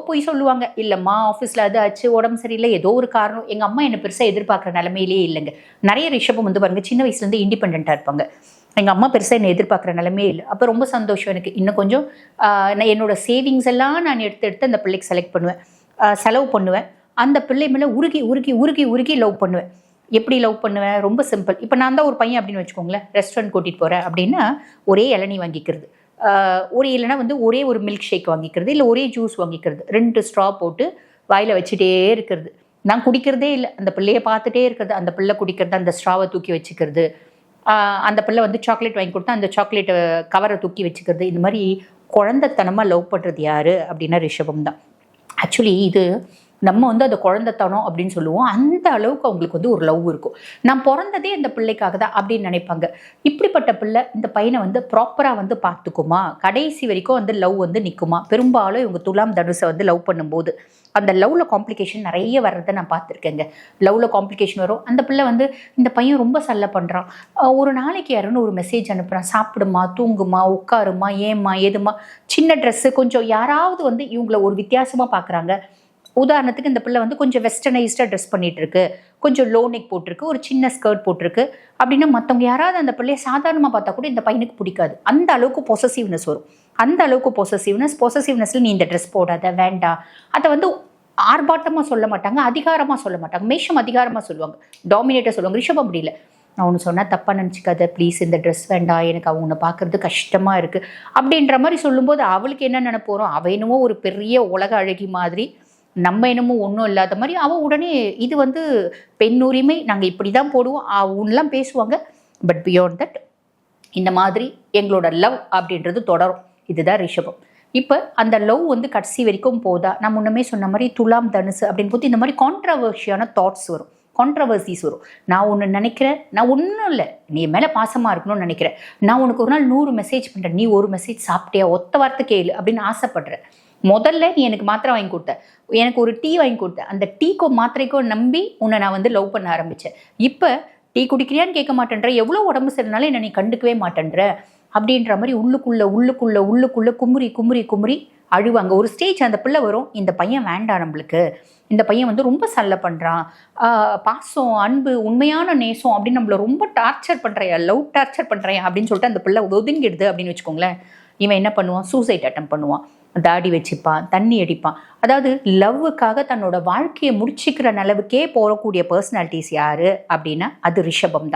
போய் சொல்லுவாங்க, இல்லைம்மா ஆஃபீஸில் அது ஆச்சு, உடம்பு சரியில்லை, ஏதோ ஒரு காரணம். எங்கள் அம்மா என்னை பெருசாக எதிர்பார்க்குற நிலைமையிலே இல்லைங்க. நிறைய ரிஷபம் வந்து பாருங்க சின்ன வயசுலேருந்து இண்டிபெண்ட்டாக இருப்பாங்க. எங்கள் அம்மா பெருசாக என்னை எதிர்பார்க்குற நிலைமையே இல்லை. அப்போ ரொம்ப சந்தோஷம் எனக்கு. இன்னும் கொஞ்சம் நான் என்னோட சேவிங்ஸ் எல்லாம் நான் எடுத்து அந்த பிள்ளைக்கு செலக்ட் பண்ணுவேன், செலவு பண்ணுவேன். அந்த பிள்ளை மேலே உருகி உருகி உருகி உருகி லவ் பண்ணுவேன். எப்படி லவ் பண்ணுவேன்? ரொம்ப சிம்பிள். இப்போ நான் தான் ஒரு பையன் அப்படின்னு வச்சுக்கோங்களேன், ரெஸ்டாரண்ட் கூட்டிகிட்டு போகிறேன் அப்படின்னா ஒரே இளநீ வாங்கிக்கிறது, ஒரு இல்லைனா வந்து ஒரே ஒரு மில்க் ஷேக் வாங்கிக்கிறது, இல்லை ஒரே ஜூஸ் வாங்கிக்கிறது, 2 ஸ்ட்ரா போட்டு வாயில் வச்சுட்டே இருக்கிறது. நான் குடிக்கிறதே இல்லை, அந்த பிள்ளையை பார்த்துட்டே இருக்கிறது, அந்த பிள்ளை குடிக்கிறது, அந்த ஸ்ட்ராவை தூக்கி வச்சுக்கிறது, அந்த பிள்ளை வந்து சாக்லேட் வாங்கி கொடுத்தா அந்த சாக்லேட்டை கவரை தூக்கி வச்சுக்கிறது. இந்த மாதிரி குழந்தைத்தனமாக லவ் பண்ணுறது யார் அப்படின்னா ரிஷபம் தான். ஆக்சுவலி இது நம்ம வந்து அந்த குழந்தைத்தனம் அப்படின்னு சொல்லுவோம். அந்த அளவுக்கு அவங்களுக்கு வந்து ஒரு லவ் இருக்கும். நான் பிறந்ததே இந்த பிள்ளைக்காக தான் அப்படின்னு நினைப்பாங்க. இப்படிப்பட்ட பிள்ளை இந்த பையனை வந்து ப்ராப்பராக வந்து பார்த்துக்குமா, கடைசி வரைக்கும் வந்து லவ் வந்து நிற்குமா? பெரும்பாலும் இவங்க துலாம் தனுசை வந்து லவ் பண்ணும்போது அந்த லவ்வில் காம்ப்ளிகேஷன் நிறைய வர்றதை நான் பார்த்துருக்கேங்க. லவ்வில் காம்ப்ளிகேஷன் வரும். அந்த பிள்ளை வந்து இந்த பையன் ரொம்ப சல்லை பண்ணுறான், ஒரு நாளைக்கு யாருன்னு ஒரு மெசேஜ் அனுப்புகிறான், சாப்பிடுமா, தூங்குமா, உட்காருமா, ஏம்மா, ஏதுமா, சின்ன ட்ரெஸ்ஸு, கொஞ்சம் யாராவது வந்து இவங்களை ஒரு வித்தியாசமாக பார்க்குறாங்க. உதாரணத்துக்கு இந்த பிள்ளை வந்து கொஞ்சம் வெஸ்டர்னைஸ்டாக ட்ரெஸ் பண்ணிட்டு இருக்கு, கொஞ்சம் லோ நெக் போட்டிருக்கு, ஒரு சின்ன ஸ்கர்ட் போட்டிருக்கு அப்படின்னா மற்றவங்க யாராவது அந்த பிள்ளையை சாதாரணமாக பார்த்தா கூட இந்த பையனுக்கு பிடிக்காது. அந்த அளவுக்கு பொசசிவ்னஸ் வரும். அந்த அளவுக்கு பொசசிவ்னஸில் நீ இந்த ட்ரெஸ் போடாத, வேண்டாம். அதை வந்து ஆர்ப்பாட்டமாக சொல்ல மாட்டாங்க, அதிகாரமாக சொல்ல மாட்டாங்க. மேஷம் அதிகாரமாக சொல்லுவாங்க, டாமினேட்டாக சொல்லுவாங்க. ரிஷபம் அப்படி இல்லை. நான் ஒன்று சொன்னால் தப்பாக நினச்சிக்காத ப்ளீஸ், இந்த ட்ரெஸ் வேண்டாம், எனக்கு அவங்க பார்க்குறது கஷ்டமாக இருக்குது அப்படின்ற மாதிரி சொல்லும்போது அவளுக்கு என்ன நினைப்போகிறோம், அவ என்னமோ ஒரு பெரிய உலக அழகி மாதிரி, நம்ம என்னமோ ஒன்றும் இல்லாத மாதிரி. அவள் உடனே இது வந்து பெண் உரிமை, நாங்கள் இப்படி தான் போடுவோம் அவன்லாம் பேசுவாங்க. பட் பியாண்ட் தட் இந்த மாதிரி எங்களோட லவ் அப்படின்றது தொடரும். இதுதான் ரிஷபம். இப்போ அந்த லவ் வந்து கடைசி வரைக்கும் போதா? நான் முன்னமே சொன்ன மாதிரி துலாம் தனுசு அப்படின்னு போது இந்த மாதிரி கான்ட்ரவர்ஷியான தாட்ஸ் வரும், கான்ட்ரவர்சிஸ் வரும். நான் ஒன்று நினைக்கிறேன், நான் ஒன்றும் இல்லை, நீ மேலே பாசமாக இருக்கணும்னு நினைக்கிறேன், நான் உனக்கு ஒரு நாள் 100 மெசேஜ் பண்ணுறேன், நீ ஒரு மெசேஜ் சாப்பிட்டியா, ஒத்த வார்த்தை கேளு அப்படின்னு ஆசைப்படுறேன். முதல்ல நீ எனக்கு மாத்திரை வாங்கி கொடுத்த, எனக்கு ஒரு டீ வாங்கி கொடுத்த, அந்த டீக்கோ மாத்திரைக்கோ நம்பி உன்னை நான் வந்து லவ் பண்ண ஆரம்பித்தேன். இப்போ டீ குடிக்கிறியான்னு கேட்க மாட்டேன்ற, எவ்வளோ உடம்பு சரினாலும் என்னை நீ கண்டுக்கவே மாட்டேன்ற அப்படின்ற மாதிரி உள்ளுக்குள்ளே குமுறி குமுறி குமுறி அழுவாங்க. ஒரு ஸ்டேஜ் அந்த பிள்ளை வரும், இந்த பையன் வேண்டாம் நம்மளுக்கு, இந்த பையன் வந்து ரொம்ப சல்லை பண்ணுறான், பாசம், அன்பு, உண்மையான நேசம் அப்படின்னு நம்மளை ரொம்ப டார்ச்சர் பண்ணுறையா, லவ் டார்ச்சர் பண்ணுறையா அப்படின்னு சொல்லிட்டு அந்த பிள்ளை ஒதுங்கிடுது அப்படின்னு வச்சுக்கோங்களேன். இவன் என்ன பண்ணுவான், சூசைட் அட்டம் பண்ணுவான், தாடி வச்சுப்பான், தண்ணி அடிப்பான். அதாவது லவ்வுக்காக தன்னோட வாழ்க்கையை முடிச்சுக்கிற நிலவுக்கே போகக்கூடிய பர்சனாலிட்டிஸ் யாரு அப்படின்னா அது ரிஷபம் தான்.